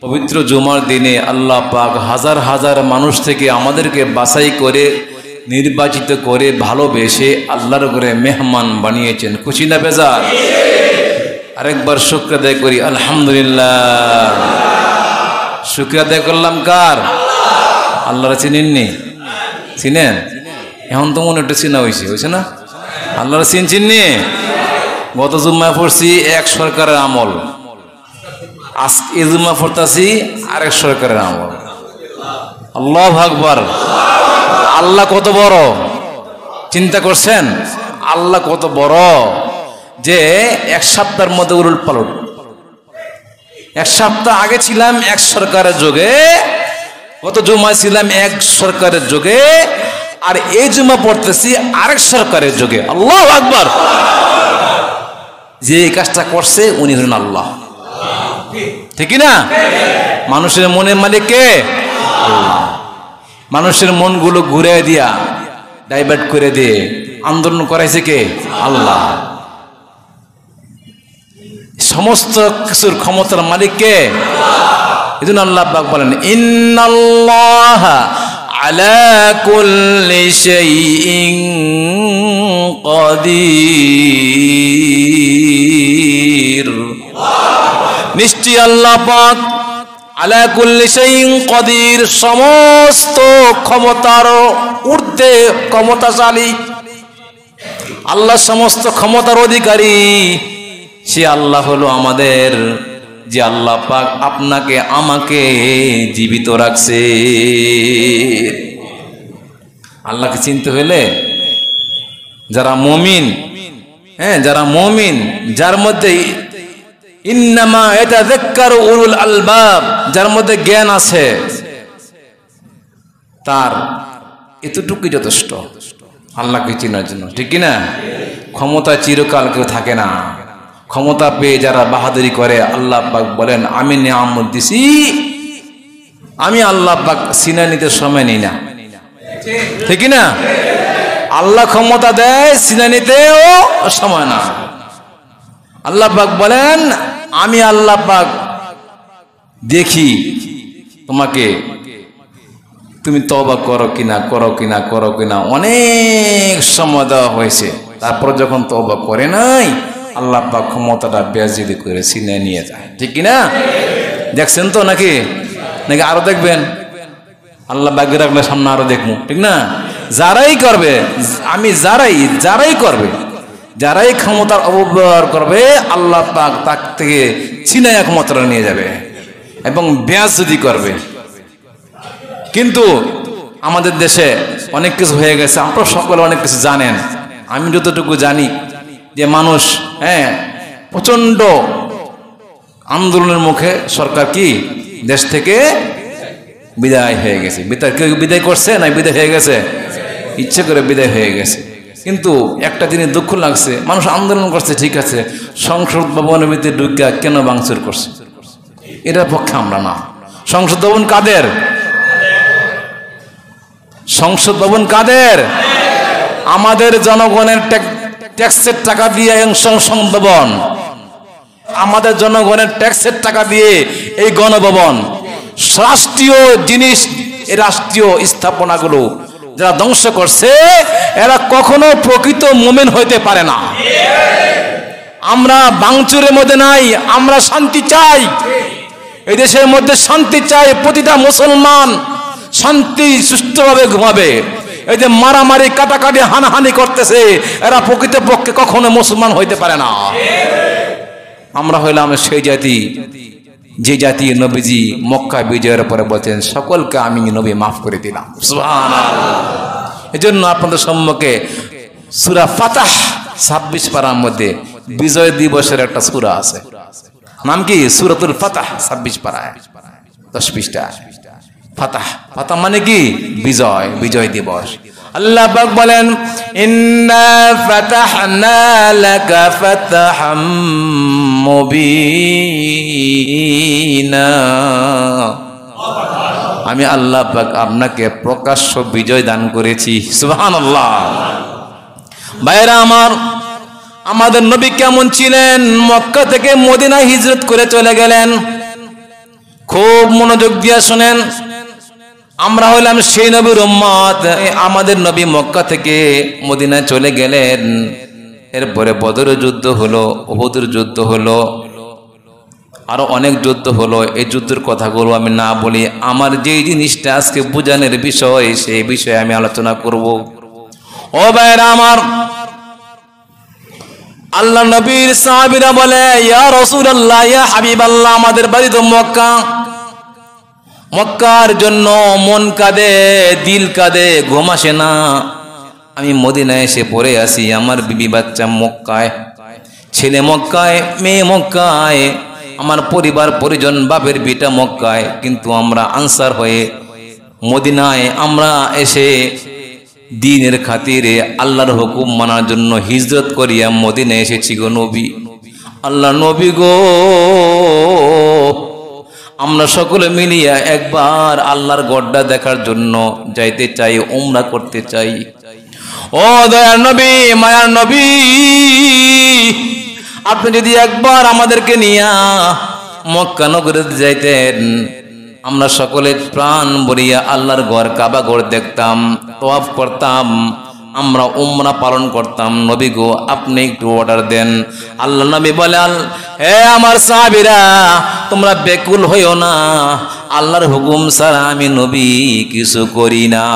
পবিত্র জুমার দিনে আল্লাহ পাক হাজার হাজার মানুষ থেকে আমাদেরকে বাছাই করে নির্বাচিত করে ভালোবেসে আল্লাহর ঘরে মেহমান বানিয়েছেন। খুশি না বেজার? আরেকবার শুকর আদায় করি আলহামদুলিল্লাহ। শুকর আদায় করলাম কার? আল্লাহর। চিনেননি? চিনেন? এখন তো মনে একটা চিনা হয়েছে না? আল্লাহর চিননি? গত জুম্মায় পড়ছি এক সরকারের আমল, আজকে এই জুম্মা পড়তাছি আরেক সরকারের আমল। আল্লাহু আকবার। আল্লাহ কত বড় চিন্তা করছেন? আল্লাহ কত বড় যে এক সপ্তাহের মধ্যে উলট পালট। এক সপ্তাহ আগে ছিলাম এক সরকারের যুগে, গত জুম্মায় ছিলাম এক সরকারের যুগে, আর এই জুম্মা পড়তেছি আরেক সরকারের যুগে। আল্লাহু আকবার। যে এই কাজটা করছে উনি হলেন আল্লাহ, ঠিক না? মানুষের মনের মালিক কে? আল্লাহ। মানুষের মনগুলো ঘুরে দিয়া ডাইভার্ট করে দিয়ে আন্দোলন করাইছে কে? আল্লাহ। সমস্ত কিছুর ক্ষমতার মালিক কে? এজন্য আল্লাহ পাক বলেন ইন্নাল্লাহা আলা কুল্লি শাইইন কাদির। নিশ্চয় আল্লাহ পাক আলা কুল্লি শাইইন কাদির, সমস্ত ক্ষমতার ঊর্ধ্বে ক্ষমতাশালী। আল্লাহ সমস্ত ক্ষমতার অধিকারী। সে আল্লাহ হলো আমাদের যে আল্লাহ পাক আপনাকে আমাকে জীবিত রাখছে। আল্লাহকে চিনতে হলে যারা মুমিন, যারা মুমিন, যার মধ্যে ইন্নামা ইয়াতাযাক্কারু উলুল আলবাব, যার মধ্যে জ্ঞান আছে, তার এতটুকুই যথেষ্ট আল্লাহকে চেনার জন্য, ঠিক কি না? ক্ষমতা চিরকাল কেউ থাকে না। ক্ষমতা পেয়ে যারা বাহাদুরি করে, আল্লাহ পাক বলেন আমি নিয়ামত দিছি, আমি আল্লাহ পাক সিনা নিতে সময় নেই না, ঠিক না? আল্লাহ ক্ষমতা দেয়, সিনা নিতেও সময় না। আল্লাহ পাক বলেন আমি আল্লাহ পাক দেখি তোমাকে, তুমি তওবা করো কিনা, করো কিনা, করো কিনা। অনেক সময় দেওয়া হয়েছে, তারপর যখন তওবা করে নাই, আল্লাহ পাক ক্ষমতাটা বেয়াজিদি করে সিনে নিয়ে যায়, ঠিক কিনা? দেখছেন তো নাকি? নাকি আরো দেখবেন? আল্লাহ বাকি রাখলে সামনে আরো দেখবো, ঠিক না? যারাই করবে, আমি যারাই করবে, যারাই ক্ষমতার অপব্যবহার করবে, আল্লাহ পাক তার থেকে ছিনায়া ক্ষমতাটা নিয়ে যাবে এবং বেয়াজিদি করবে। কিন্তু আমাদের দেশে অনেক কিছু হয়ে গেছে, আপনারা সকলে অনেক কিছু জানেন। আমি যতটুকু জানি যে মানুষ প্রচন্ড আন্দোলনের মুখে সরকার কি দেশ থেকে বিদায় হয়ে গেছে। কেউ বিদায় করছে না বিদায় হয়ে গেছে? ইচ্ছে করে বিদায় হয়ে গেছে। কিন্তু একটা জিনিস দুঃখ লাগছে, মানুষ আন্দোলন করছে ঠিক আছে, সংসদ ভবনের ভিতরে ঢুকা কেন ভাঙচুর করছে? এটার পক্ষে আমরা না। সংসদ ভবন কাদের? সংসদ ভবন কাদের? আমাদের জনগণের ট্যাক্সের টাকা দিয়ে সংসদ ভবন, আমাদের জনগণের ট্যাক্সের টাকা দিয়ে এই গণভবন, রাষ্ট্রীয় জিনিস, এই রাষ্ট্রীয় স্থাপনাগুলো যারা ধ্বংস করছে, এরা কখনো প্রকৃত মুমিন হইতে পারে না। আমরা ভাঙচুরের মধ্যে নাই, আমরা শান্তি চাই। এই দেশের মধ্যে শান্তি চাই, প্রতিটা মুসলমান শান্তি সুষ্ঠুভাবে ঘুমাবে। এই যে মারামারি, কাটাকাটি, হানাহানি করতেছে, এরা প্রকৃতপক্ষে কখনো মুসলমান হইতে পারে না। আমরা হইলাম সেই জাতি, যে জাতি নবীজি মক্কা বিজয়ের পরে বলছেন সকলকে আমি নবী মাফ করে দিলাম। সুবহানাল্লাহ। এজন্য আপনাদের সম্মুখে সূরা ফাতাহ 26 পারার মধ্যে বিজয় দিবসের একটা সূরা আছে, নাম কি? সূরাতুল ফাতাহ, 26 পারায় 10 পৃষ্ঠা। ফাতাহ, ফাতাহ মানে কি? বিজয়, বিজয় দিবস। আল্লাহ পাক বলেন ইন্না ফাতাহনা লাকা ফাতহাম মুবিনা, আমি আল্লাহ পাক আপনাকে প্রকাশ্য বিজয় দান করেছি। সুবহানাল্লাহ। ভাইরা আমার, আমাদের নবী কেমন ছিলেন? মক্কা থেকে মদিনায় হিজরত করে চলে গেলেন। খুব মনোযোগ দিয়ে শুনেন, আমরা হলাম সেই নবীর উম্মত। আমাদের নবী মক্কা থেকে মদিনায় চলে গেলেন, এরপরে বদরের যুদ্ধ হলো, উহুদের যুদ্ধ হলো, আরো অনেক যুদ্ধ হলো। এই যুদ্ধের কথাগুলো আমি না বলি, আমার যে জিনিসটা আজকে বুঝানোর বিষয় সেই বিষয়ে আমি আলোচনা করব। ও ভাইরা আমার, আল্লাহ নবীর সাহাবীরা বলে, ইয়া রাসূলুল্লাহ, ইয়া হাবিবাল্লাহ, আমাদের বাড়ি তো মক্কা, মক্কার জন্য মন কাঁদে, দিল কাঁদে, ঘুম আসে না। আমি মদিনায় এসে পড়ে আসি, আমার বিবি বাচ্চা মক্কায়, ছেলে মক্কায়, মেয়ে মক্কায়, আমার পরিবার পরিজন, বাপের বিটা মক্কায়, কিন্তু আমরা আনসার হয়ে মদিনায় আমরা এসে দ্বীনের খাতিরে আল্লাহর হুকুম মানার জন্য হিজরত করিয়া মদিনায় এসেছি গো নবী। আল্লাহ নবী গো, আমরা সকলে মিলিয়া একবার আল্লাহর গড্ডা দেখার জন্য যাইতে চাই, উমরা করতে চাই। ও দয়ার নবী, মায়ার নবী, আপনি যদি একবার আমাদেরকে নিয়া মক্কা নগরে যাইতেন, আমরা সকলে প্রাণ ভরিয়া আল্লাহর ঘর কাবা ঘর দেখতাম, তওয়াফ করতাম, আমরা উমরা পালন করতাম। নবী গো, আপনি একটু অর্ডার দেন। আল্লাহ নবী বলেন, হে আমার সাহাবীরা, তোমরা বেকুল হইও না, আল্লাহর হুকুম ছাড়া আমি নবী কিছু করি না।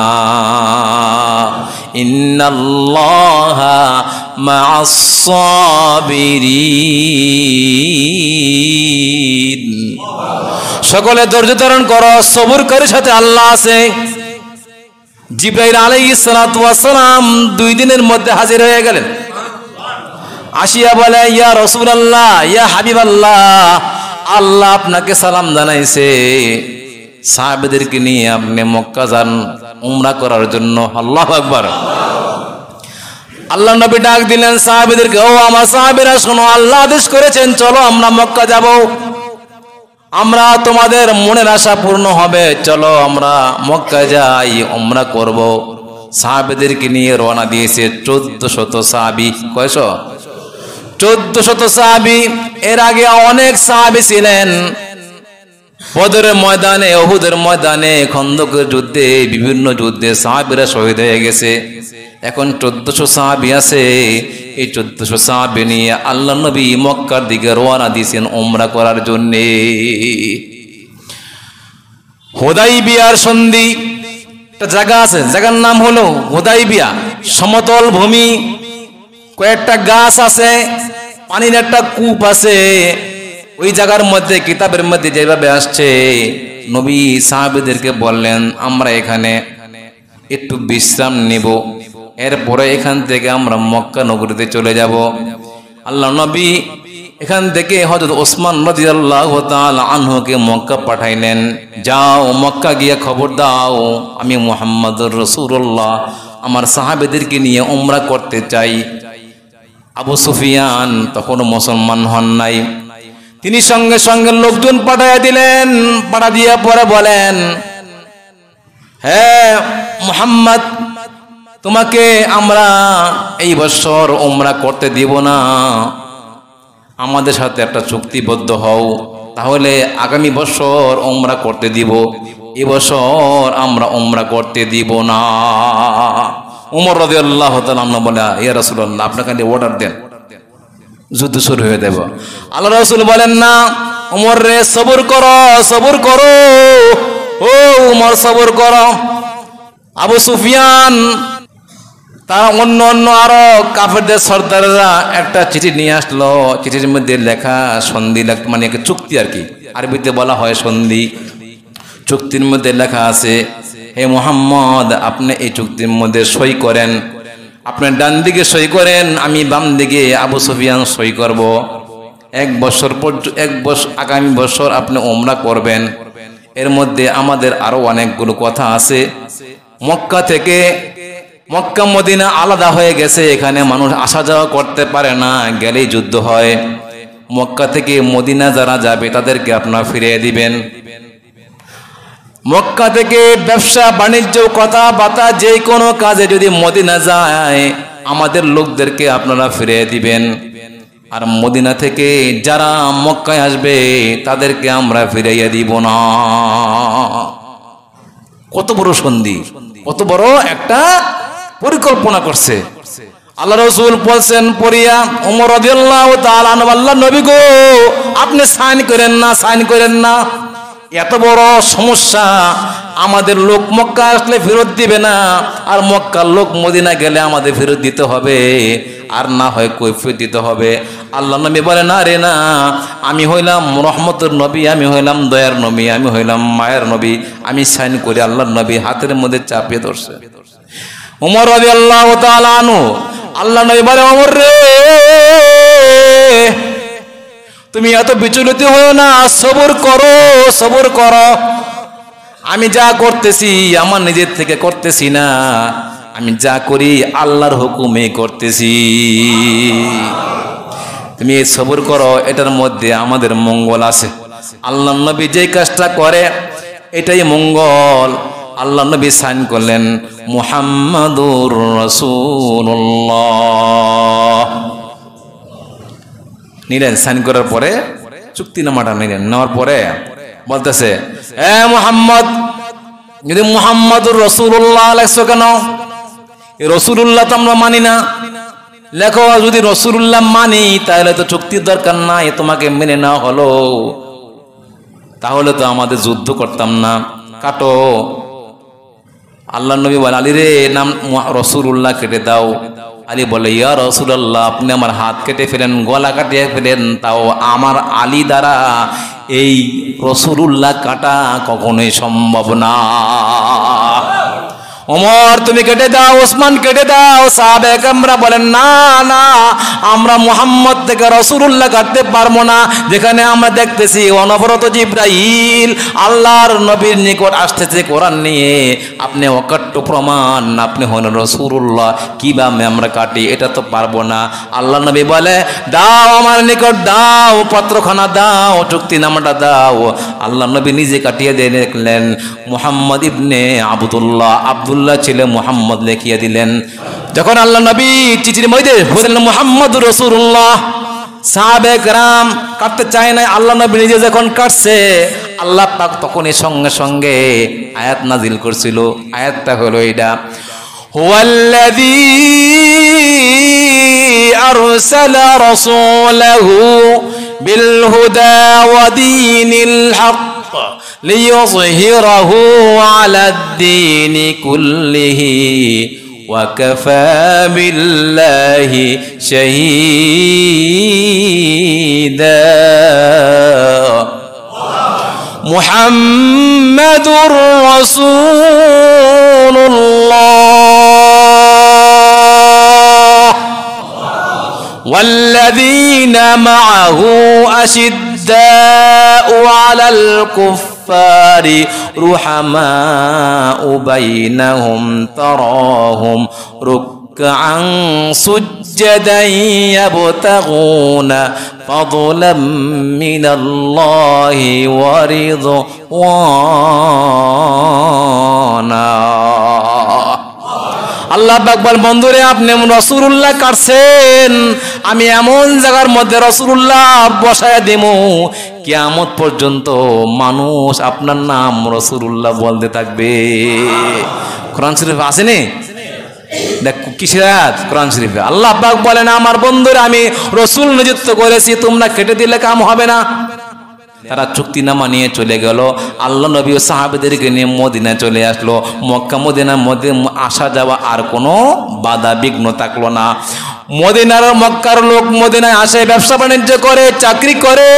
ইন্নাল্লাহা মা'আস সাবিরিন। সকলে ধৈর্য ধারণ করো, সবুরকারীর সাথে আল্লাহ আছে। জিবরাইল আলাইহিস সালাতু ওয়াস সালাম 2 দিনের মধ্যে হাজির হয়ে গেলেন। আসিয়া বলে, ইয়া রাসূলুল্লাহ, ইয়া হাবিবাল্লাহ, আল্লাহ আপনাকে সালাম জানাইছে, সাহাবীদেরকে নিয়ে আপনি মক্কা যান উমরা করার জন্য। আল্লাহু আকবার। আল্লাহ নবী ডাক দিলেন সাহাবীদেরকে, ও আমার সাহাবীরা শোনো, আল্লাহ আদেশ করেছেন, চলো আমরা মক্কা যাব, আমরা তোমাদের মনের আশা পূর্ণ হবে, চলো আমরা মক্কা যাই, উমরা করব। সাহাবীদেরকে নিয়ে রওনা দিয়েছে 1400 সাহাবী। কয়শ? 1400 সাহাবী। এর আগে অনেক সাহাবী ছিলেন, বদরের ময়দানে, উহুদের ময়দানে, খন্দকের যুদ্ধে, বিভিন্ন যুদ্ধে সাহাবীরা শহীদ হয়ে গেছে। এখন 1400 সাহাবী আছে। এই 1400 সাহাবী নিয়ে আল্লাহ নবী মক্কার দিকে রওনা দিয়েছেন উমরা করার জন্য। হুদাইবিয়ার সন্ধি একটা জায়গা আছে, জায়গার নাম হলো হুদাইবিয়া। সমতল ভূমি, কয়েকটা গাছ আছে, পানির একটা কূপ আছে। ওই জায়গার মধ্যে কিতাবের মধ্যে যেভাবে আসছে, নবী সাহাবীদেরকে বললেন, আমরা এখানে একটু বিশ্রাম নেব, এরপরে এখান থেকে আমরা মক্কা নগরীতে চলে যাব। আল্লাহ নবী এখান থেকে হযরত ওসমান রাদিয়াল্লাহু তাআলা আনহুকে মক্কা পাঠাইলেন, যাও মক্কা গিয়ে খবর দাও, আমি মুহাম্মদুর রাসূলুল্লাহ আমার সাহাবীদেরকে নিয়ে উমরা করতে চাই। আবু সুফিয়ান তখন মুসলমান হন নাই, তিনি সঙ্গে সঙ্গে লোকজন পাঠাইয়া দিলেন। পাঠা দিয়ে পরে বলেন, হ্যাঁ মুহাম্মদ, তোমাকে আমরা এই বছর উমরা করতে দিব না, আমাদের সাথে একটা চুক্তিবদ্ধ হও, তাহলে আগামী বছর উমরা করতে দিব, এই বছর আমরা উমরা করতে দিব না। উমর রাদিয়াল্লাহু তাআলা বলে, ইয়া রাসূলুল্লাহ, আপনাকে অর্ডার দেন, যুদ্ধ শুরু হয়ে দেব। আল্লাহ রাসূল বলেন, না উমর রে, সবর করো, সবর করো, ও উমর সবর করো। আবু সুফিয়ান তারা অন্য অন্য আরো কাফেরদের সর্দাররা একটা চিঠি নিয়ে আসলো। চিঠির মধ্যে লেখা সন্ধি, মানে একটা চুক্তি আর কি, আরবিতে বলা হয় সন্ধি। চুক্তির মধ্যে লেখা আছে, হে মুহাম্মদ, আপনি এই চুক্তির মধ্যে সই করেন, আপনি ডান দিকে সই করেন, আমি বাম দিকে আবু সুফিয়ান সই করব। 1 বছর আগামী বছর আপনি উমরা করবেন। এর মধ্যে আমাদের আরো অনেকগুলো কথা আছে। মক্কা থেকে, মক্কা মদিনা আলাদা হয়ে গেছে, এখানে মানুষ আসা যাওয়া করতে পারে না, গেলেই যুদ্ধ হয়। মক্কা থেকে মদিনা যারা যাবে তাদেরকে আপনারা ফিরিয়ে দিবেন। মক্কা থেকে ব্যবসা বাণিজ্য কথাবার্তা যে কোনো কাজে যদি মদিনা যায়, আমাদের লোকদেরকে আপনারা ফিরিয়ে দিবেন। আর মদিনা থেকে যারা মক্কায় আসবে তাদেরকে আমরা ফিরাইয়া দিব না। কত বড় সন্ধি, কত বড় একটা পরিকল্পনা করছে আল্লাহ রাসূল। বলছেন পড়িয়া ওমর রাদিয়াল্লাহু তাআলা আনহু, আল্লাহ নবী গো, আপনি সাইন করেন না, সাইন করেন না, এত বড় সমস্যা, আমাদের লোক মক্কা আসলে ফেরত দিবে না, আর মক্কার লোক মদিনা গেলে আমাদের ফেরত দিতে হবে, আর না হয় কৈফিয়ত দিতে হবে। আল্লাহ নবী বলে, না রে না, আমি হইলাম রহমতের নবী, আমি হইলাম দয়ার নবী, আমি হইলাম মায়ের নবী, আমি সাইন করি। আল্লাহ নবী হাতের মধ্যে চাপিয়ে ধরছে। ওমর রাদিয়াল্লাহু তাআলা আনহু, আল্লাহ নবী বলে, ওমর রে, তুমি এত বিচলিত হও না, সবর করো, সবর করো। আমি যা করতেছি আমার নিজের থেকে করতেছি না, আমি যা করি আল্লাহর হুকুমে করতেছি। তুমি এই সবর করো, এটার মধ্যে আমাদের মঙ্গল আছে। আল্লাহ নবী যে কাজটা করে এটাই মঙ্গল। আল্লাহ নবী সাইন করলেন মুহাম্মাদুর রাসূলুল্লাহ, নিলেন। সাইন করার পরে চুক্তিনামাটা নিলেন, নেওয়ার পরে বলতেছে, এ মুহাম্মদ, যদি মুহাম্মাদুর রাসূলুল্লাহ লেখছো কেন? এই রাসূলুল্লাহ তো আমরা মানি না। লেখো, যদি রাসূলুল্লাহ মানি তাহলে তো চুক্তির দরকার নাই, তোমাকে মেনে নেওয়া হলো, তাহলে তো আমাদের যুদ্ধ করতাম না, কাটো। আল্লাহ নবী বলে, আলী রে, নাম রাসূলুল্লাহ কেটে দাও। আলী বলে, ইয়া রাসূলুল্লাহ, আপনি আমার হাত কেটে ফেলেন, গলা কাটিয়ে ফেলেন, তাও আমার আলী দ্বারা এই রাসূলুল্লাহ কাটা কখনোই সম্ভব না। ওমর, তুমি কেটে দাও, ওসমান কেটে দাও। সাহাবায়ে কেরামরা বলেন, না না, আমরা মুহাম্মদ থেকে রাসূলুল্লাহ কাটতে পারবো না, যেখানে আমরা দেখতেছি অনবরত জিবরাইল আল্লাহর নবীর নিকট আসতেছে কোরআন নিয়ে, আপনি অকাট্য প্রমাণ, আপনি হন রাসূলুল্লাহ, কিভাবে আমরা কাটি? এটা তো পারবো না। আল্লাহ নবী বলে, দাও আমার নিকট, দাও পত্রখানা, দাও চুক্তিনামাটা দাও। আল্লাহ নবী নিজে কাটিয়ে দিয়ে দেখলেন মুহাম্মদ ইবনে আবদুল্লাহ, আব্দুল্লাহ ছেলে মুহাম্মদ লিখিয়ে দিলেন। যখন আল্লাহ নবী চিঠির মধ্যে বললেন মুহাম্মদুর রাসূলুল্লাহ, সাহাবায়ে কেরাম কাটতে চায় না, আল্লাহ নবী নিজে যখন কাটছে, আল্লাহ পাক তখনই সঙ্গে সঙ্গে আয়াত নাজিল করছিল। আয়াতটা হলো এটা, হুয়াল্লাযী আরসালা রাসূলাহু বিল হুদা ওয়া দীনিল হক লিইয়ুযহিরাহু আলাদ-দীনি কুল্লিহি ওয়া কাফা বিল্লাহি শাহীদা। মুহাম্মাদুর রাসূলুল্লাহ ওয়াল্লাযীনা মা'আহু আশিদ্দাউ আলাল কুফফারি রুহামাউ বাইনাহুম তারাহুম রুকআন সুজ্জাদান ইয়াবতাগুনা ফাদলাম মিনাল্লাহি ওয়া রিদওয়ানা। আল্লাহ পাক বল, বন্ধুরে, আপনি রাসূলুল্লাহ কাটছেন, আমি এমন জায়গার মধ্যে রাসূলুল্লাহ বসায় দেব, কিয়ামত পর্যন্ত মানুষ আপনার নাম রাসূলুল্লাহ বলতে থাকবে। কোরআন শরীফ আসেনি? দেখ কিসের আয়াত? কোরআন শরীফে আল্লাহ পাক বলেন, আমার বন্ধুরা আমি রাসূল নিযুক্ত করেছি, তোমরা কেটে দিলে কাম হবে না। তারা চুক্তিনামা নিয়ে চলে গেল। আল্লাহ নবী ও সাহাবাদেরকে নিয়ে মদিনা চলে আসলো। মক্কা মদিনার মধ্যে আসা যাওয়া আর কোনো বাধা বিঘ্ন থাকলো না। মদিনার মক্কার লোক মদিনায় আসে, ব্যবসা বাণিজ্য করে, চাকরি করে,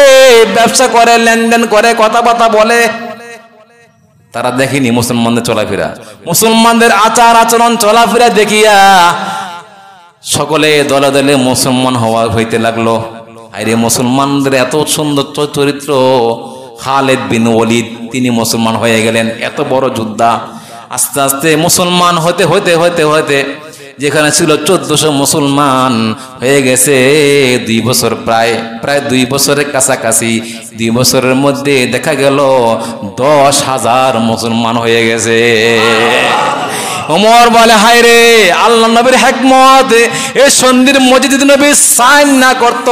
ব্যবসা করে, লেনদেন করে, কথাবার্তা বলে। তারা দেখেনি মুসলমানদের চলাফেরা, মুসলমানদের আচার আচরণ চলাফেরা দেখিয়া সকলে দলে দলে মুসলমান হইতে লাগলো। আরে মুসলমানদের এত সুন্দর চরিত্র, খালিদ বিন ওয়ালিদ তিনি মুসলমান হয়ে গেলেন, এত বড় যোদ্ধা। আস্তে আস্তে মুসলমান হতে হতে হতে হতে যেখানে ছিল 1400 মুসলমান হয়ে গেছে 2 বছর, প্রায় 2 বছরের কাছাকাছি। 2 বছরের মধ্যে দেখা গেল 10,000 মুসলমান হয়ে গেছে। ওমর বলে হায় রে, আল্লাহ নবীর হিকমত, এই সন্ধির মধ্যে যদি নবী সাইন না করত,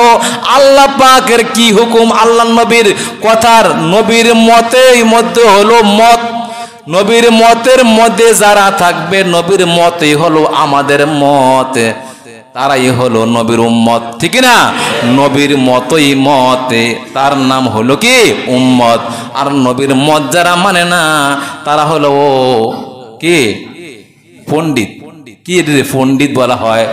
আল্লাহ পাকের কি হুকুম, আল্লাহ নবীর কথার, নবীর মতের মধ্যে হলো মত, নবীর মতের মধ্যে যারা থাকবে, নবীর মতই হলো আমাদের মত, তারাই হলো নবীর উম্মত, ঠিক না? নবীর মতই মতে, তার নাম হলো কি উম্মত। আর নবীর মত যারা মানে না, তারা হলো কি পণ্ডিত। কি পণ্ডিত বলা হয়?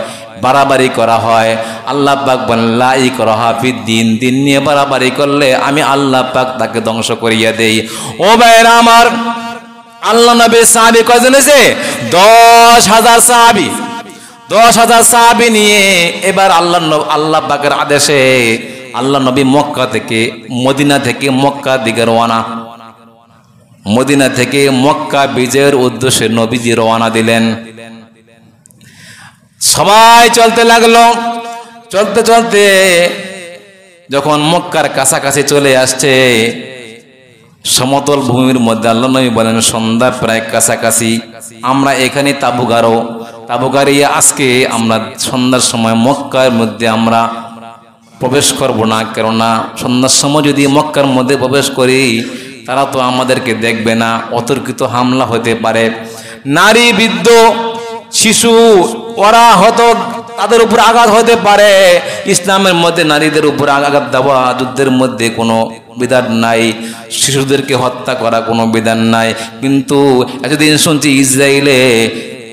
বাড়াবাড়ি করা হয়। আল্লাহ পাক বলেন লা ইকরাহা ফিদ্দিন, দিন নিয়ে বাড়াবাড়ি করলে আমি আল্লাহ পাক তাকে ধ্বংস করিয়া দেই। ও ভাইরা আমার, আল্লাহ নবীর সাহাবী কয়জন হয়েছে? 10,000 সাহাবী। 10,000 সাহাবী নিয়ে এবার আল্লাহ পাকের আদেশে আল্লাহ নবী মক্কা থেকে, মদিনা থেকে মক্কা দিকে রওনা। মদিনা থেকে মক্কা বিজয়ের উদ্দেশ্যে নবীজি রওনা দিলেন। সবাই চলতে লাগলো। চলতে চলতে যখন মক্কার কাছাকাছি চলে আসছে, সমতল ভূমির মধ্যে আল্লাহ নবী বলেন সন্ধ্যা প্রায় কাছাকাছি, আমরা এখানে তাবু গাড়িয়ে আজকে আমরা সন্ধ্যার সময় মক্কার মধ্যে আমরা প্রবেশ করব না, কেননা সন্ধ্যার সময় যদি মক্কার মধ্যে প্রবেশ করি, তারা তো আমাদেরকে দেখবে না, অতর্কিত হামলা হতে পারে। নারী, বৃদ্ধ, শিশু, ওরা হয়তো তাদের উপর আঘাত হতে পারে। ইসলামের মধ্যে নারীদের উপর আঘাত দেওয়া যুদ্ধের মধ্যে কোনো বিধান নাই, শিশুদেরকে হত্যা করা কোনো বিধান নাই। কিন্তু এতদিন শুনছি ইসরায়েলে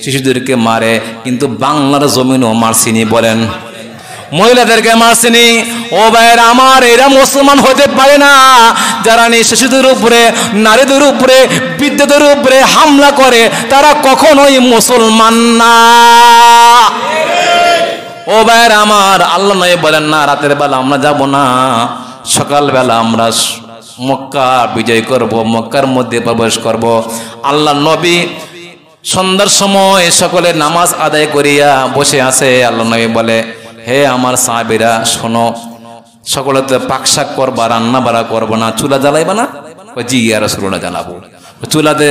শিশুদেরকে মারে, কিন্তু বাংলার জমিনও মারছিনি, বলেন মহিলাদেরকে মারছিনি। ও ভাইয়ের আমার, এরা মুসলমান হতে পারে না যারা শিশুদের উপরে, নারীদের উপরে, বৃদ্ধদের উপরে হামলা করে, তারা কখনোই মুসলমান না। ও ভাইয়ের আমার, আল্লাহ নবী বলেন না রাতের বেলা আমরা যাব না, সকালবেলা আমরা মক্কা বিজয় করব, মক্কার মধ্যে প্রবেশ করব। আল্লাহ নবী সন্ধ্যার সময় সকলে নামাজ আদায় করিয়া বসে আছে। আল্লাহ নবী বলে হে আমার সাহাবীরা শোনো, সকলে তো পাকশাক করবা, রান্না বাড়া করবো না, চুলা জ্বালাইবা না? জি ইয়া রাসূলুল্লাহ, জ্বালাবো। চুলাতে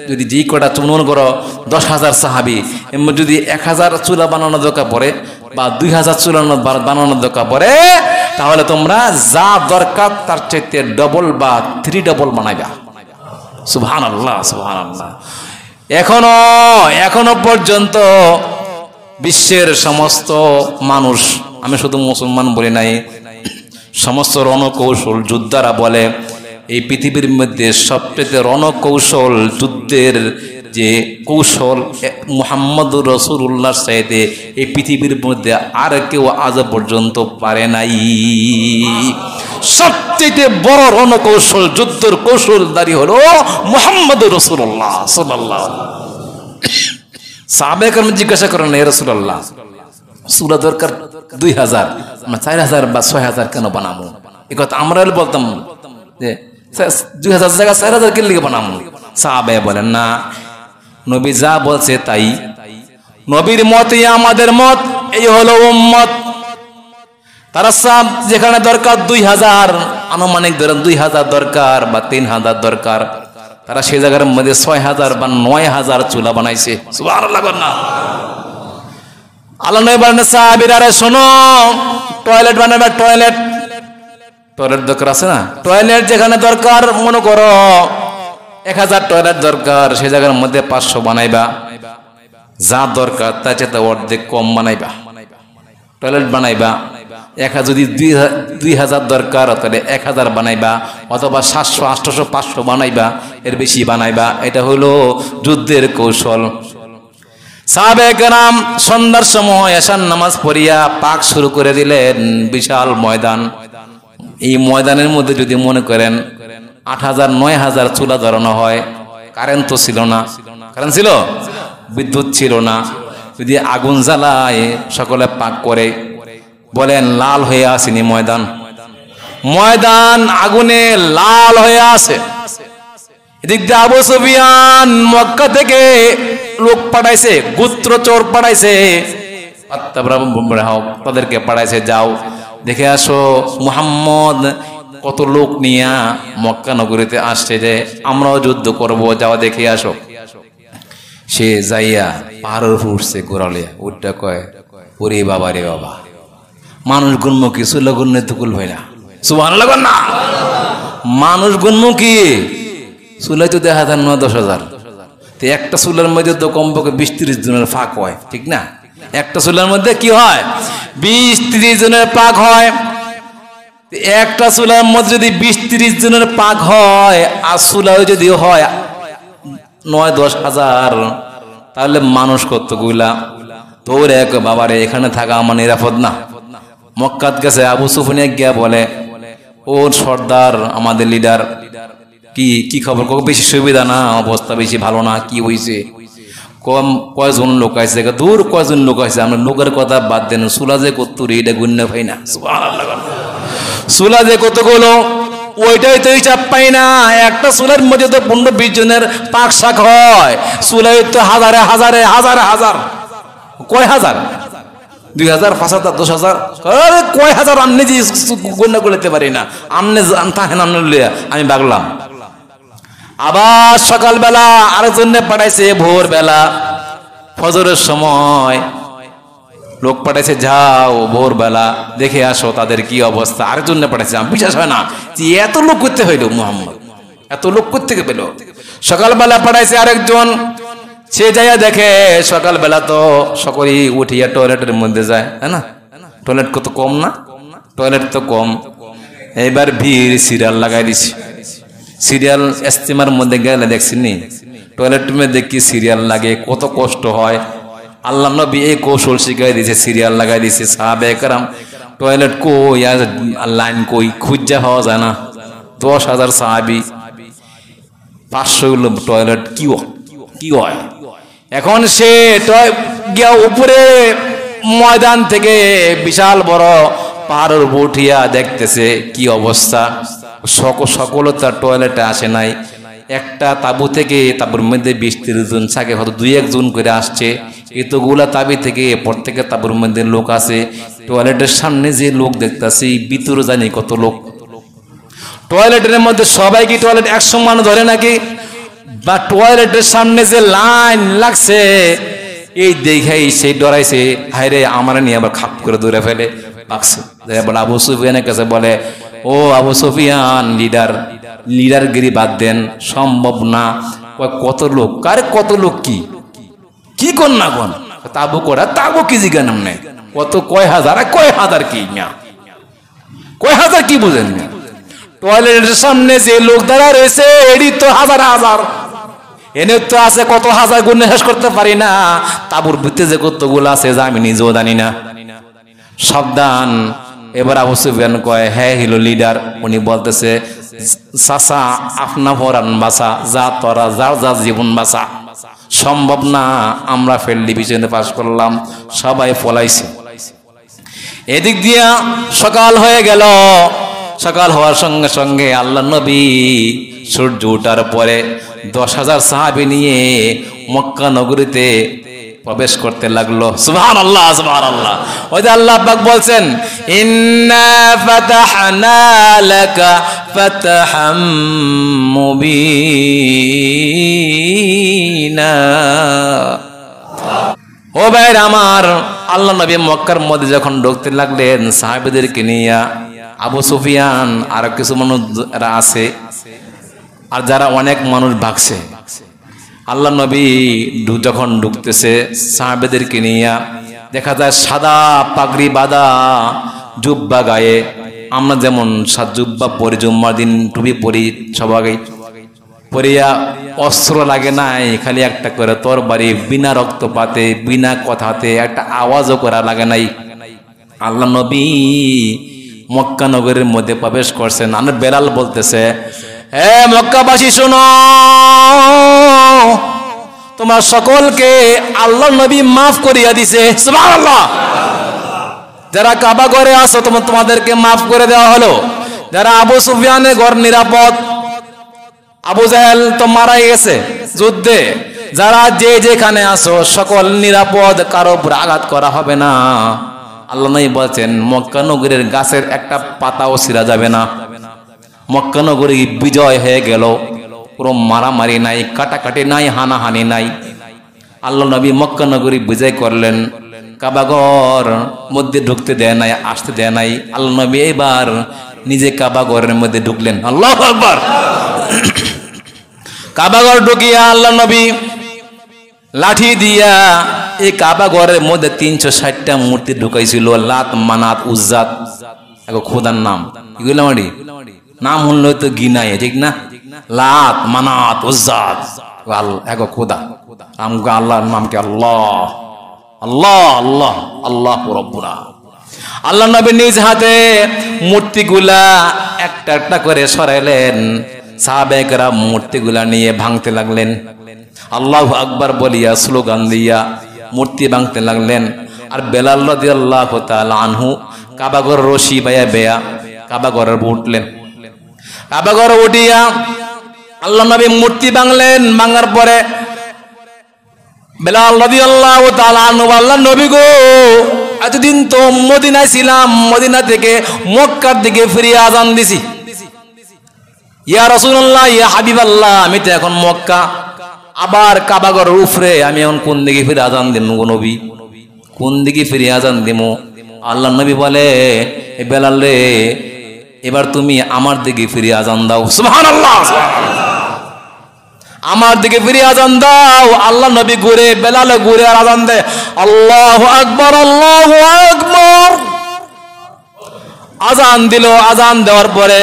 যদি যেই কটা চুনন করো, 10,000 সাহাবী, এমন যদি 1000 চুলা বানানোর দরকার পড়ে বা 2000 চুলা বানানোর দরকার পড়ে, তাহলে তোমরা যা দরকার তার চাইতে ডবল বা 3 ডবল বানাইবা। সুবহানাল্লাহ, সুবহানাল্লাহ। এখনো পর্যন্ত বিশ্বের সমস্ত মানুষ, আমি শুধু মুসলমান বলি নাই, সমস্ত রণকৌশল যোদ্ধারা বলে এই পৃথিবীর মধ্যে সবচেয়ে রণকৌশল যুদ্ধের যে কৌশল মুহাম্মদুর রাসূলুল্লাহর চাইতে এই পৃথিবীর মধ্যে আর কেউ আজ পর্যন্ত পারে নাই। সবচেয়ে বড় রণকৌশল, যুদ্ধের কৌশলদারি হলো মুহাম্মদুর রাসূলুল্লাহ সাল্লাল্লাহু আলাইহি ওয়াসাল্লাম। সাহাবায়ে কেরাম জিজ্ঞাসা করেন হে রাসূলুল্লাহ, সূরা দরকার 2000, আমরা 4000 বা 6000 কেন বানাবো? এই কথা আমরা বলতাম যে 2000 জায়গা 4000 কে লিখে বানাবো। সাহাবায়ে বলেন না, নবী যা বলছে তাই, নবীর মতই আমাদের মত, এই হলো উম্মত। তারা সব যেখানে দরকার 2000, আনুমানিক ধরেন 2000 দরকার বা 3000 দরকার, তারা সেই জায়গার মধ্যে 6000 বা 9000 চুলা বানাইছে। সুবহানাল্লাহ। আল্লাহ নবী বলেন সাহাবীরা শোনো, টয়লেট বানাবে, টয়লেট দরকার আছে না? টয়লেট যেখানে দরকার, মনে করো 1000 টয়লেট দরকার, সেই জায়গার মধ্যে 500 বানাইবা। যা দরকার তার চেয়ে অর্ধেক কম বানাইবা, টয়লেট বানাইবা। যদি 2000 দরকার, তাহলে 1000 বানাইবা, অথবা 700, 800, 500 বানাইবা, এর বেশি বানাইবা। এটা হলো যুদ্ধের কৌশল। সাহাবায়ে কেরাম সন্ধ্যার সময় এশার নামাজ পড়িয়া পাক শুরু করে দিলেন। বিশাল ময়দান, এই ময়দানের মধ্যে যদি মনে করেন 8000, 9000 চুলা ধরানো হয়, কারেন্ট তো ছিল না, কারেন্ট ছিল, বিদ্যুৎ ছিল না, যদি আগুন জ্বালায় সকলে পাক করে, বলেন লাল হয়ে আসেনি ময়দান? ময়দান আগুনে লাল হয়ে আসে। এদিক দিয়ে আবু সুফিয়ান মক্কা থেকে লোক পাঠাইছে, গোত্র চোর পাঠাইছে, তাদেরকে পাঠাইছে, যাও দেখে আসো মুহাম্মদ কত লোক নিয়ে মক্কা নগরীতে আসছে, যে আমরাও যুদ্ধ করব, যাও দেখে আসো। সে যাইয়া পাহাড়ের উপর উঠছে গোড়ালিয়া, উঠটা কয় ওরে বাবা রে বাবা, মানুষ গুণমুখী চুলা গুণে তুকুল হয় না। সুবহানাল্লাহ না, মানুষ গুণমুখী চুলাই তো দেখা যায় ৯-১০ হাজার। তো একটা চুলার মধ্যে তো কমপক্ষে ২০-৩০ জনের ফাঁক হয়, ঠিক না? একটা চুলার মধ্যে কি হয়, ২০-৩০ জনের পাক হয়। একটা চুলার মধ্যে যদি ২০-৩০ জনের পাক হয়, আর চুলাও যদি হয় ৯-১০ হাজার, তাহলে মানুষ কতগুলা? তোর এক বাবারে এখানে থাকা আমার নিরাপদ না। মক্কাত গেছে, আবু সুফিয়ান গিয়া বলে ওর সর্দার আমাদের লিডার, কি খবর? বেশি সুবিধা না, অবস্থা বেশি ভালো না, কি হয়েছে? কয়জন লোক আছে? দূর কয়জন লোক আছে, আমরা লোকের কথা বাদ দেন, চুলা যে কত এটা গুণ্য পাই না। চুলা যে কতগুলো ওইটাই তো হিসাব পাই না। একটা চুলার মধ্যে তো ১৫-২০ জনের পাক শাক হয়, চুলাই তো হাজারে হাজারে হাজারে হাজার, কয় হাজার, ২,০০০, ৫,০০০, ১০,০০০, কয় হাজার আমনে যে গণ্য করতে পারি না। আমনে থাকেন, আমনে লিয়া আমি বাগলাম। আবার সকালবেলা আরেকজনে পাঠাইছে, ভোরবেলা ফজরের সময় লোক পাঠাইছে, যাও ভোরবেলা দেখে আসো তাদের কি অবস্থা। আরেকজন পাঠাইছে, আমি বিশ্বাস হয় না যে এত লোক করতে হইল, মোহাম্মদ এত লোক করতে পেল। সকালবেলা পাঠাইছে আরেকজন, সে যাইয়া দেখে সকালবেলা তো সকলেই উঠিয়া টয়লেটের মধ্যে যায়, তাই না? টয়লেট কত কম না, টয়লেট তো কম। এইবার ভিড় সিরিয়াল লাগাই দিছি। সিরিয়াল ইস্তেমার মধ্যে গেলে দেখছিনি টয়লেটের মধ্যে কি সিরিয়াল লাগে, কত কষ্ট হয়। আল্লাহ নবী এই কৌশল শিখাই দিয়েছে, সিরিয়াল লাগাই দিয়েছে। সাহাবে কেরাম টয়লেট কই আর লাইন কই খুঁজা পাওয়া যায় না। ১০,০০০ সাহাবী, ৫০০ টয়লেট কি হয়। এখন সে গিয়া উপরে ময়দান থেকে বিশাল বড় পাহাড়ের উপর উঠিয়া দেখতেছে কি অবস্থা। সকল তার টয়লেটে আসে নাই। একটা তাবু থেকে, তাবুর মধ্যে ২০-৩০ জন থাকে, হয়তো ২-১ জন করে আসছে। এতগুলা তাবি থেকে প্রত্যেকে তাবুর মধ্যে লোক আছে। টয়লেটের সামনে যে লোক দেখতেছি, ভিতরে জানি কত লোক। টয়লেটের মধ্যে সবাই কি টয়লেট ১০০ মানুষ ধরে নাকি? বা টয়লেটের সামনে যে লাইন লাগছে, এই দেখেই সেই ডরাইছে, হায়রে আমার নিয়ে আবার খাপ করে দৌড়ে ফেলে বাক্সে। আবু সুফিয়ানের কাছে বলে, ও আবু সুফিয়ান, লিডারগিরি বাদ দেন, সম্ভব না। কত লোক, কারে কত লোক, কি কর না কোন তাবু করা, তাবু কি জিজ্ঞা নামনে কত, কয় হাজার কি না, কয় হাজার কি বুঝেন না? টয়লেটের সামনে যে লোক দাঁড়া রয়েছে, এরই তো হাজার হাজার, এনে তো আছে কত হাজার, গুণ শেষ করতে পারি না। তাবুর ভিতরে যে কতগুলো আছে যা আমি নিজেও জানি না। সাবধান। এবার আবু সুফিয়ান কয়, হ্যাঁ হিলো লিডার। উনি বলতেছে, চাচা আপনা ভরান বাসা, যা তোরা যা জীবন বাসা, সম্ভব না। আমরা ফেল ডিভিশনে পাস করলাম, সবাই পলাইছে। এদিক দিয়া সকাল হয়ে গেল। সকাল হওয়ার সঙ্গে সঙ্গে আল্লাহ নবী সূর্য ওঠার পরে ১০,০০০ সাহাবী নিয়ে মক্কা নগরীতে প্রবেশ করতে লাগলো। সুবহানাল্লাহ, সুবহানাল্লাহ। ওই যে আল্লাহ পাক বলছেন, ইন্না ফাতাহনা লাকা ফাতহাম মুবিনা। ও ভাইরা আমার, আল্লাহ নবী মক্কার মধ্যে যখন ঢুকতে লাগলেন সাহাবীদেরকে নিয়ে, আবু সুফিয়ান আর কিছু মানুষরা আছে, আর যারা অনেক মানুষ ভাগছে। আল্লাহ নবী যখন ঢুকতেছে সাহাবেদেরকে নিয়ে, দেখা যায় সাদা পাগড়ি বাঁধা, জুব্বা গায়ে। আমরা যেমন জুব্বা পরি, জুম্মার দিন টুপি পরি, সবাই পরিয়া অস্ত্র লাগে নাই, খালি একটা করে তরবারি, বিনা রক্তপাতে, বিনা কথাতে, একটা আওয়াজও করা লাগে নাই। আল্লাহ নবী মক্কা নগরের মধ্যে প্রবেশ করছেন। আর বেলাল বলতেছে, এ মক্কাবাসী শোনো, তোমার সকলকে আল্লাহ নবী মাফ করিয়া দিছে। সুবহানাল্লাহ। যারা কাবা ঘরে আছো তোমাদেরকে মাফ করে দেওয়া হলো। যারা আবু সুফিয়ানের ঘর নিরাপদ, আবু জাহেল তো মারা গেছে যুদ্ধে, যারা যেখানে আছো সকল নিরাপদ, কারো উপর আঘাত করা হবে না। আল্লাহ নবী বলছেন, মক্কা নগরীর গাছের একটা পাতাও ছিঁড়া যাবে না। মক্কা নগরী বিজয় হয়ে গেল, কোনো মারামারি নাই, কাটাকাটি নাই, হানাহানি নাই। আল্লাহ নবী মক্কা নগরী বিজয় করলেন, কাবাঘর মধ্যে ঢুকতে দেয় নাই, আসতে দেয় নাই। আল্লাহ নবী এবার নিজে কাবাঘরের মধ্যে ঢুকলেন। আল্লাহু আকবার। কাবাঘর ঢুকিয়া আল্লাহ নবী লাঠি দিয়া এই কাবাঘরের মধ্যে 360টা মূর্তি ঢুকাইছিল। লাত, মানাত, উজ্জাত, এক খোদার নাম, এগুলো মারি নাম হলো তো গিনাই, ঠিক না? লাত, মানাত, উজ্জাত, এক খোদা। আল্লাহর নাম কি? আল্লাহ, আল্লাহ, আল্লাহ, আল্লাহ রাব্বুনা। আল্লাহ নবী নিজ হাতে মূর্তিগুলা একটা একটা করে সরাইলেন। সাহাবায়ে-কেরাম মূর্তিগুলা নিয়ে ভাঙতে লাগলেন। আল্লাহু আকবার বলিয়া স্লোগান দিয়া মূর্তি ভাঙতে লাগলেন। আর বেলাল রাদিয়াল্লাহু তাআলা আনহু কাবাঘর রশি বেয়া বেয়া কাবাঘরে উঠলেন। কাবাঘরে উঠিয়া আল্লাহ নবী মূর্তি ভাঙলেন। ভাঙার পরে বেলাল রাদিয়াল্লাহু তাআলা আনহু, আল্লাহ নবী গো, এতদিন তো মদিনায় ছিলাম, মদিনা থেকে মক্কার দিকে ফিরে আজান দিছি। ইয়া রাসূলুল্লাহ, ইয়া হাবিবাল্লাহ, আমি তো এখন মক্কা, আবার কাবাঘরের উপরে আমি এখন কোন দিকে ফিরে আজান দিব গো নবী? কোন দিকে ফিরে আজান দিব? আল্লাহ নবী বলে, এ বেলাল রে, এবার তুমি আমার দিকে ফিরে আজান দাও। সুবহানাল্লাহ, আমার দিকে ফিরে আজান দাও। আল্লাহ নবী ঘুরে, বেলাল ঘুরে আর আজান দেয়, আল্লাহু আকবার, আল্লাহু আকবার। আজান দিল। আজান দেওয়ার পরে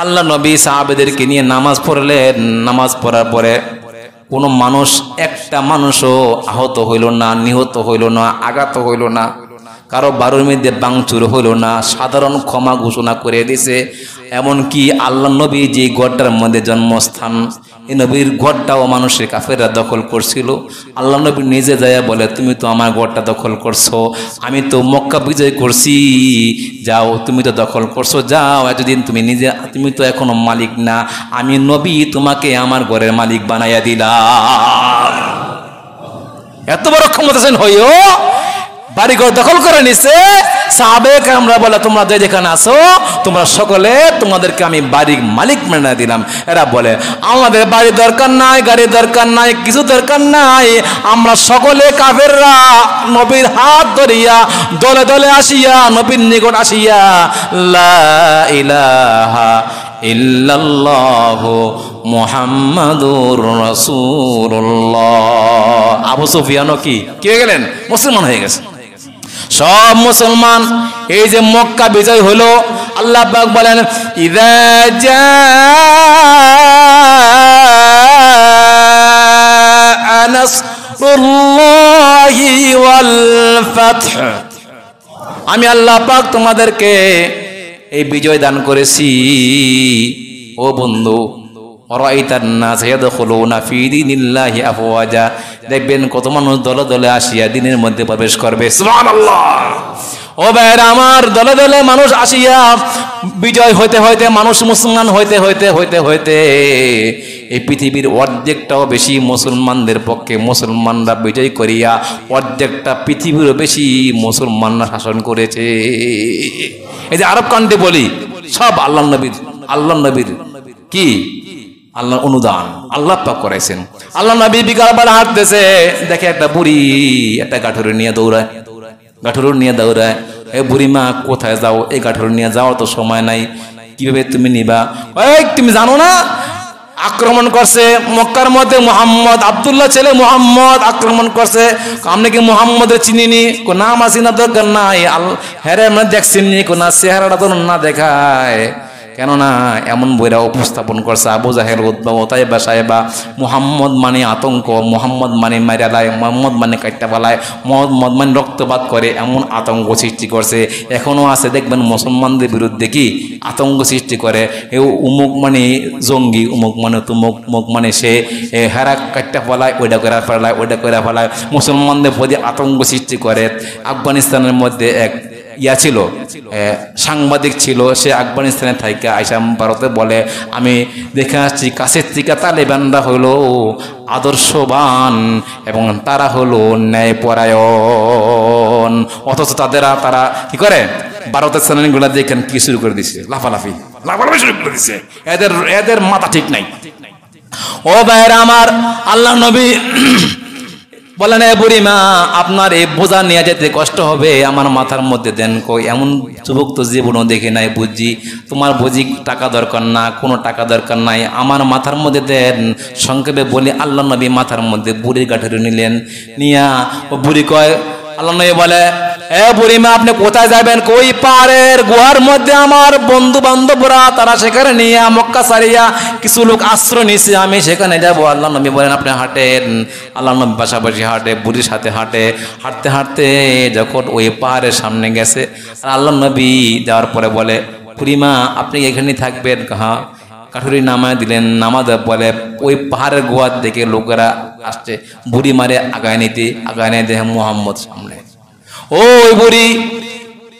আল্লাহ নবী সাহাবেদেরকে নিয়ে নামাজ পড়লেন। নামাজ পড়ার পরে কোনো মানুষ, একটা মানুষও আহত হইল না, নিহত হইল না, আঘাত হইল না, কারো বাড়ির মধ্যে ভাঙচুর হইল না, সাধারণ ক্ষমা ঘোষণা করে দিছে। এমনকি আল্লাহ নবী যে ঘরটার মধ্যে জন্মস্থান, এই নবীর ঘরটাও মানুষের কাফেররা দখল করছিল। আল্লাহ নবী নিজে যায় বলে, তুমি তো আমার ঘরটা দখল করছো, আমি তো মক্কা বিজয় করছি, যাও, তুমি তো দখল করছো, যাও, এতদিন তুমি তো এখনো মালিক না, আমি নবী তোমাকে আমার ঘরের মালিক বানাইয়া দিলাম। এত বড় ক্ষমতাশীল হইও বাড়িঘর দখল করে নিছে। সাহাবায়ে-কেরামরা বলে, তোমরা যেখানে আছো, তোমরা সকলে, তোমাদেরকে আমি বাড়ির মালিক বানিয়ে দিলাম। এরা বলে, আমাদের বাড়ি দরকার নাই, গাড়ি দরকার নাই, কিছু দরকার নাই, আমরা সকলে কাফেররা নবীর হাত ধরিয়া দলে দলে আসিয়া নবীর নিকট আসিয়া লা ইলাহা ইল্লাল্লাহু মুহাম্মাদুর রাসূলুল্লাহ। আবু সুফিয়ানও কি হয়ে গেলেন? মুসলমান হয়ে গেছে। সব মুসলমান। এই যে মক্কা বিজয় হলো, আল্লাহ পাক বলেন, ইযা জাআ নাসরুল্লাহি ওয়াল ফাতহ, আমি আল্লাহ পাক তোমাদেরকে এই বিজয় দান করেছি। ও বন্ধু, দেখবেন কত মানুষ দলে দলে আসিয়া দিনের মধ্যে প্রবেশ করবে। সুবহানাল্লাহ। ও ভাইরা আমার, দলে দলে মানুষ আসিয়া বিজয় হইতে হইতে, মানুষ মুসলমান হইতে হইতে হইতে হইতে এই পৃথিবীর অর্ধেকটাও বেশি মুসলমানদের পক্ষে, মুসলমানরা বিজয় করিয়া অর্ধেকটা পৃথিবীরও বেশি মুসলমানরা শাসন করেছে। এই যে আরব কান্ট্রি বলি, সব আল্লাহ নবীর কি আল্লাহ অনুদান, আল্লাহ পাক করাইছেন। আল্লাহ নবী বিকালবেলা হাঁটতেছে, দেখে একটা বুড়ি একটা গাঠুরি নিয়ে দৌড়ায়, এ বুড়ি মা কোথায় যাও? এই গাঠুরি নিয়ে যাওয়ার তো সময় নাই, কিভাবে তুমি নিবা? তুমি জানো না আক্রমণ করছে মক্কার মধ্যে মুহাম্মদ, আব্দুল্লাহ ছেলে মুহাম্মদ আক্রমণ করছে, আপনি কি মুহাম্মদের চিনিনি? কোন নাম আসি না, দরকার নাই, হ্যাঁ আমরা দেখছিনি, কোন চেহারাটা তো না দেখায়, কেননা এমন বইরা উপস্থাপন করছে আবু জাহেল, উতবা, ওতাইবা, সাহেবা, মুহাম্মদ মানে আতঙ্ক, মুহাম্মদ মানে মাইরালায়, মুহাম্মদ মানে কাট্টা পালায়, মুহাম্মদ মানে রক্তপাত করে, এমন আতঙ্ক সৃষ্টি করছে। এখনো আছে, দেখবেন মুসলমানদের বিরুদ্ধে কি আতঙ্ক সৃষ্টি করে, এ উমুক মানে জঙ্গি, উমুক মানে তুমুক, মুখ মানে সে হেরা কাট্টা পালায়, ওইটা করে ফেলায়, ওইটা করে ফেলায়, মুসলমানদের প্রতি আতঙ্ক সৃষ্টি করে। আফগানিস্তানের মধ্যে এক ছিল, সাংবাদিক ছিল, সে আফগানিস্তানে থাইকা আইসা ভারতে বলে, আমি দেখে আসছি কাছের থেকে তালেবানরা হলো আদর্শবান এবং তারা হলো ন্যায়পরায়ণ, অথচ তারা কি করে? ভারতের চ্যানেলগুলো দেখেন কি শুরু করে দিছে, লাফালাফি শুরু করে দিছে। এদের মাথা ঠিক নাই। ও ভাইরা আমার, আল্লাহ নবী বলেন, এ বুড়িমা, আপনার এই বোঝা নিয়ে যেতে কষ্ট হবে, আমার মাথার মধ্যে দেন। কই, এমন যুবক তো জীবনও দেখে নাই। বুঝি তোমার বুঝি টাকা দরকার না, কোনো টাকা দরকার নাই, আমার মাথার মধ্যে দেন। সংক্ষেপে বলি, আল্লাহ নবী মাথার মধ্যে বুড়ির গাঠের নিলেন। নিয়া ও বুড়ি কয়, আল্লাহ নবী বলে, এ বুড়িমা, আপনি কোথায় যাবেন? কই, পাহাড়ের গুহার মধ্যে আমার বন্ধু বান্ধবরা, তারা সেখানে নিয়ে মক্কা সারিয়া কিছু লোক আশ্রয় নিছে, আমি সেখানে যাব। আল্লাহ নবী বলেন, আপনি হাঁটেন। আল্লাহ নবী পাশাপাশি হাঁটে, বুড়ির সাথে হাঁটে। হাঁটতে হাঁটতে যখন ওই পাহাড়ের সামনে গেছে, আর আল্লাহ নবী যাওয়ার পরে বলে, বুড়িমা, আপনি এখানেই থাকবেন? হ্যাঁ। কাঠুরি নামায় দিলেন। নামাজ বলে, ওই পাহাড়ের গুহার দেখে লোকেরা আসছে, বুড়ি মারে আগায় নিতে। আগায় নিয়ে দেখে মুহাম্মদ সামনে। ওই বুড়ি,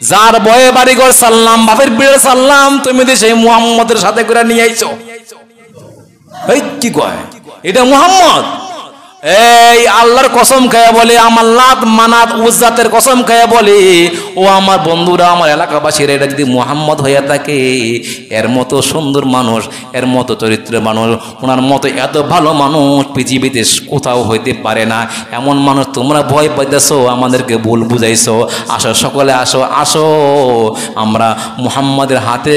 যার বয়ে বাড়িঘর সাল্লাম, বাপের বিড়ে সাল্লাম, তুমি তো সেই মুহাম্মদের সাথে করে নিয়ে আইছো। এই কি কয়, এটা মুহাম্মদ? এই আল্লাহর কসম খায়া বলে, আমার লাত মানাত উজ্জাতের কসম খায়া বলে, ও আমার বন্ধুরা, আমার এলাকাবাসীরা, এটা যদি মুহাম্মদ হইয়া থাকে, এর মতো সুন্দর মানুষ, এর মতো চরিত্রের মানুষ, ওনার মতো এত ভালো মানুষ পৃথিবীতে কোথাও হইতে পারে না। এমন মানুষ তোমরা ভয় পাইতেছো, আমাদেরকে ভুল বুঝাইছো। আসো সকলে, আসো আসো, আমরা মুহাম্মদের হাতে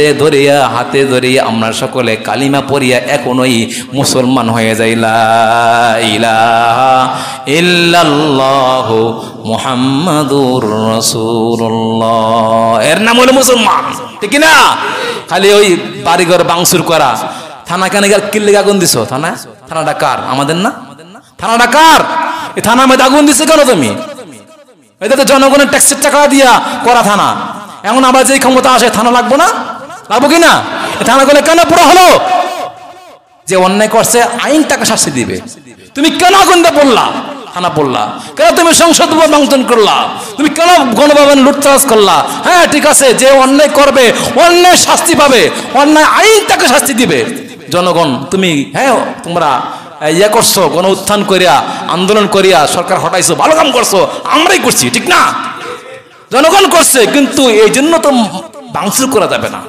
ধরিয়া আমরা সকলে কালিমা পড়িয়া এখনই মুসলমান হয়ে যাই। লা ইলাহা ইল্লাল্লাহু মুহাম্মাদুর রাসূলুল্লাহ, এর নাম হলো মুসলমান, ঠিক না? খালি ওই বাড়িঘর বাংসুর করা। থানা কেন কিল্লে আগুন দিছো? থানাটা কার? আমাদের না? থানাটা কার? এই থানার মধ্যে আগুন দিছে কেন তুমি? এটা তো জনগণের ট্যাক্সের টাকা দিয়া করা থানা। এখন আবার যে ক্ষমতা আসে, থানা লাগবো না? লাগবো কিনা? থানা গুলো কেন পুরো হলো? যে অন্যায় করছে আইন তাকে শাস্তি দিবে। তুমি কেন আগুন দিয়ে পড়লা? থানা পড়লা কেন? তুমি সংসদ ভাঙচুর করলা? তুমি কেন গণভবন লুটতরাজ করলা? হ্যাঁ ঠিক আছে, যে অন্যায় করবে অন্যায় শাস্তি পাবে, অন্যায় আইন তাকে শাস্তি দিবে। জনগণ, তুমি হ্যাঁ তোমরা ইয়ে করছো, গণ উত্থান করিয়া আন্দোলন করিয়া সরকার হটাইছো, ভালো কাম করছো, আমরাই করছি, ঠিক না? জনগণ করছে, কিন্তু এই জন্য তো ভাঙচুর করা যাবে না,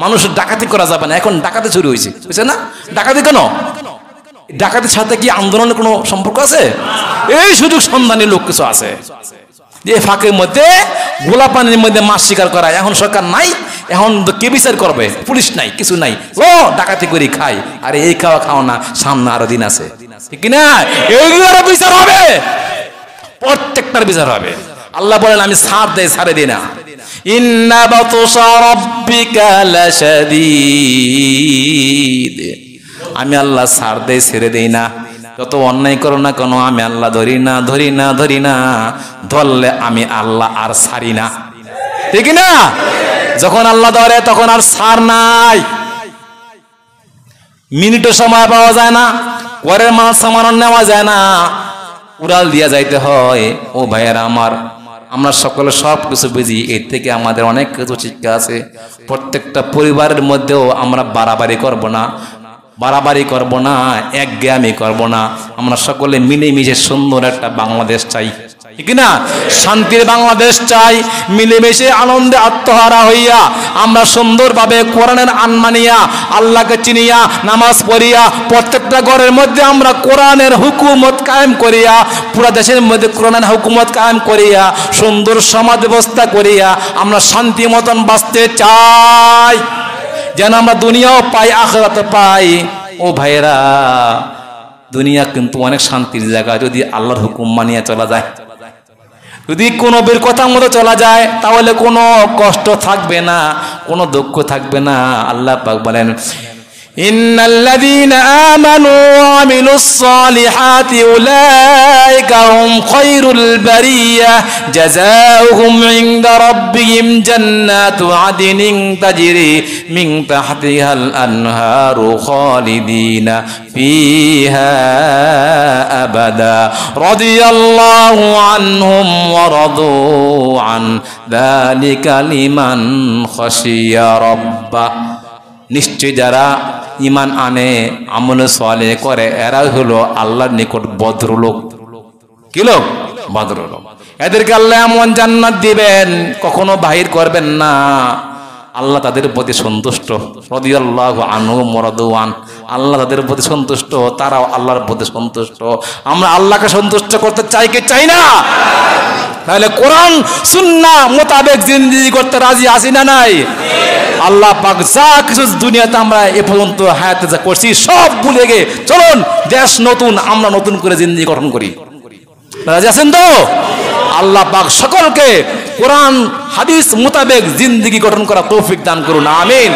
মানুষের ডাকাতি করা যাবে না। এখন ডাকাতি শুরু হয়েছে, বুঝছে না? ডাকাতি কেন? ডাকাতির সাথে কি আন্দোলনের কোনো সম্পর্ক আছে? এই সুযোগ সন্ধানী লোক কিছু আছে, যে ফাঁকের মধ্যে গোলা পানির মধ্যে মাছ শিকার করা। এখন সরকার নাই, এখন কে বিচার করবে? পুলিশ নাই, কিছু নাই, ও ডাকাতি করি খাই। আরে এই খাওয়া না, সামনে আরো দিন আছে, ঠিক না? এইগুলোর বিচার হবে, প্রত্যেকটার বিচার হবে। আল্লাহ বলেন, আমি ছাড় দেই, ছাড়ে দিই না। ইন্না বাতশা রাব্বিকা লাশাদীদ, আমি আল্লাহ ছাড় দেই, ছেড়ে দেই না। যত অন্যায় করো না কেন, আমি আল্লাহ ধরি না, ধরলে আমি আল্লাহ আর ছাড়ি না, ঠিক না? যখন আল্লাহ ধরে তখন আর ছাড় নাই। মিনিটও সময় পাওয়া যায় না, পরের মাল সামান নেওয়া যায় না, উড়াল দিয়া যাইতে হয়। ও ভাইয়েরা আমার, আমরা সকলে সব কিছু বুঝি, এর থেকে আমাদের অনেক কিছু শিক্ষা আছে। প্রত্যেকটা পরিবারের মধ্যেও আমরা বাড়াবাড়ি করব না, একঘেয়ামি করব না। আমরা সকলে মিলেমিশে সুন্দর একটা বাংলাদেশ চাই, ঠিক না? শান্তির বাংলাদেশ চাই। মিলেমিশে আনন্দে আত্মহারা হইয়া আমরা সুন্দরভাবে কোরআনের আইন মানিয়া, আল্লাহকে চিনিয়া, নামাজ পড়িয়া, প্রত্যেকটা ঘরের মধ্যে আমরা কোরআনের হুকুমত কায়েম করিয়া, পুরা দেশের মধ্যে কোরআনের হুকুমত কায়েম করিয়া, সুন্দর সমাজ ব্যবস্থা করিয়া আমরা শান্তি মতন বাঁচতে চাই, যেন আমরা দুনিয়াও পাই, আখিরাতে পাই। ও ভাইয়েরা, দুনিয়া কিন্তু অনেক শান্তির জায়গা, যদি আল্লাহর হুকুম মানিয়ে চলা যায়, যদি কোনো বের কথা মতো চলা যায়, তাহলে কোনো কষ্ট থাকবে না, কোনো দুঃখ থাকবে না। আল্লাহ পাক বলেন, ইন্নাল্লাযীনা আমানু ওয়া আমিলুস সালিহাতি উলাইকা হুম খায়রুল বারিয়া জাযাউহুম ইনদা রাব্বিহিম জান্নাতু আদনিন তাজরি মিন তাহতিহাল আনহারু খালিদিনা ফিহা আবাদা রাদিয়াল্লাহু আনহুম ওয়া রাদু আন যালিকা লিমান খাশিয়া রাব্বাহ। নিশ্চয় যারা ঈমান আনে, আমল সালেহ করে, এরা হলো আল্লাহর নিকট ভদ্রলোক। কি লোক? ভদ্রলোক। এদেরকে আল্লাহ এমন জান্নাত দিবেন, কখনো বাহির করবেন না। আল্লাহ তাদের প্রতি সন্তুষ্ট। রাদিয়াল্লাহু আনহু ওয়া রাদু আন, আল্লাহ তাদের প্রতি সন্তুষ্ট, তারাও আল্লাহর প্রতি সন্তুষ্ট। আমরা আল্লাহকে সন্তুষ্ট করতে চাই কি চাই না? তাহলে কোরআন সুন্নাহ মোতাবেক জিন্দেগি করতে রাজি আছি না নাই? আল্লাহ পাক যা কিছু দুনিয়াতে আমরা এ পর্যন্ত হায়াতে যা করছি সব ভুলে গিয়ে চলুন দেশ নতুন, আমরা নতুন করে জিন্দেগি গঠন করি। রাজি আছেন তো? আল্লাহ পাক সকলকে কোরআন হাদিস মোতাবেক জিন্দেগি গঠন করা তৌফিক দান করুন, আমিন।